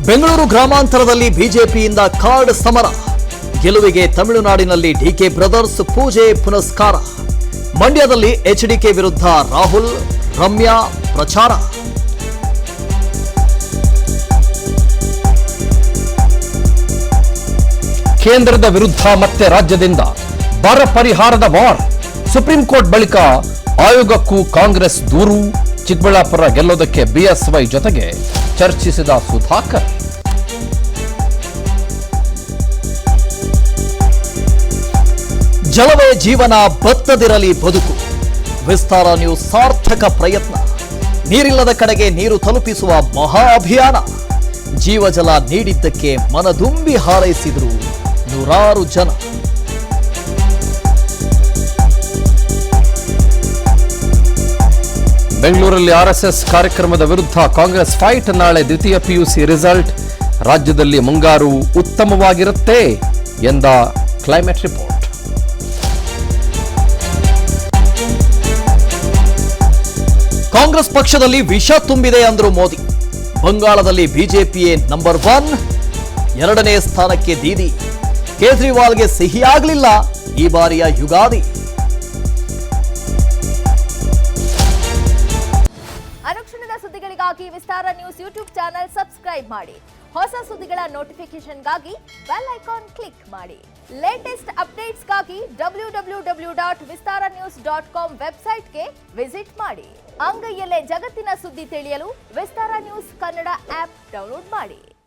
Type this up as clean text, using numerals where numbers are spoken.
ಬೆಂಗಳೂರು ಗ್ರಾಮಾಂತರದಲ್ಲಿ ಬಿಜೆಪಿಯಿಂದ ಕಾರ್ಡ್ ಸಮರ. ಗೆಲುವಿಗೆ ತಮಿಳುನಾಡಿನಲ್ಲಿ ಡಿಕೆ ಬ್ರದರ್ಸ್ ಪೂಜೆ ಪುನಸ್ಕಾರ. ಮಂಡ್ಯದಲ್ಲಿ ಎಚ್ಡಿಕೆ ವಿರುದ್ಧ ರಾಹುಲ್, ರಮ್ಯಾ ಪ್ರಚಾರ. ಕೇಂದ್ರದ ವಿರುದ್ಧ ಮತ್ತೆ ರಾಜ್ಯದಿಂದ ಬರ ಪರಿಹಾರದ ವಾರ್. ಸುಪ್ರೀಂ ಕೋರ್ಟ್ ಬಳಿಕ ಆಯೋಗಕ್ಕೂ ಕಾಂಗ್ರೆಸ್ ದೂರು. ಚಿಕ್ಕಬಳ್ಳಾಪುರ ಗೆಲ್ಲೋದಕ್ಕೆ ಬಿಎಸ್ವೈ ಜೊತೆಗೆ ಚರ್ಚಿಸಿದ ಸುಧಾಕರ್. ಜಲವೇ ಜೀವನ, ಬತ್ತದಿರಲಿ ಬದುಕು. ವಿಸ್ತಾರ ನ್ಯೂಸ್ ಸಾರ್ಥಕ ಪ್ರಯತ್ನ. ನೀರಿಲ್ಲದ ಕಡೆಗೆ ನೀರು ತಲುಪಿಸುವ ಮಹಾ ಅಭಿಯಾನ. ಜೀವಜಲ ನೀಡಿದ್ದಕ್ಕೆ ಮನದುಂಬಿ ಹಾರೈಸಿದರು ನೂರಾರು ಜನ. ಬೆಂಗಳೂರಲ್ಲಿ ಆರ್ಎಸ್ಎಸ್ ಕಾರ್ಯಕ್ರಮದ ವಿರುದ್ಧ ಕಾಂಗ್ರೆಸ್ ಫೈಟ್. ನಾಳೆ ದ್ವಿತೀಯ ಪಿಯುಸಿ ರಿಸಲ್ಟ್. ರಾಜ್ಯದಲ್ಲಿ ಮುಂಗಾರು ಉತ್ತಮವಾಗಿರುತ್ತೆ ಎಂದ ಕ್ಲೈಮೇಟ್ ರಿಪೋರ್ಟ್. ಕಾಂಗ್ರೆಸ್ ಪಕ್ಷದಲ್ಲಿ ವಿಷ ತುಂಬಿದೆ ಅಂದ್ರು ಮೋದಿ. ಬಂಗಾಳದಲ್ಲಿ ಬಿಜೆಪಿಯೇ ನಂಬರ್ 1, 2ನೇ ಸ್ಥಾನಕ್ಕೆ ದೀದಿ. ಕೇಜ್ರಿವಾಲ್ಗೆ ಸಿಹಿಯಾಗಲಿಲ್ಲ ಈ ಬಾರಿಯ ಯುಗಾದಿ. ಅನುಕ್ಷಣದ ಸುದ್ದಿಗಳಿಗಾಗಿ ವಿಸ್ತಾರ ನ್ಯೂಸ್ ಯೂಟ್ಯೂಬ್ ಚಾನೆಲ್ ಸಬ್ಸ್ಕ್ರೈಬ್ ಮಾಡಿ. ಹೊಸ ಸುದ್ದಿಗಳ ನೋಟಿಫಿಕೇಶನ್ಗಾಗಿ ಬೆಲ್ ಐಕಾನ್ ಕ್ಲಿಕ್ ಮಾಡಿ. ಲೇಟೆಸ್ಟ್ ಅಪ್ಡೇಟ್ಸ್ಗಾಗಿ www.vistaranews.com ವೆಬ್ಸೈಟ್ಗೆ ವಿಸಿಟ್ ಮಾಡಿ. ಅಂಗೈಯಲ್ಲೇ ಜಗತ್ತಿನ ಸುದ್ದಿ ತಿಳಿಯಲು ವಿಸ್ತಾರ ನ್ಯೂಸ್ ಕನ್ನಡ ಆಪ್ ಡೌನ್ಲೋಡ್ ಮಾಡಿ.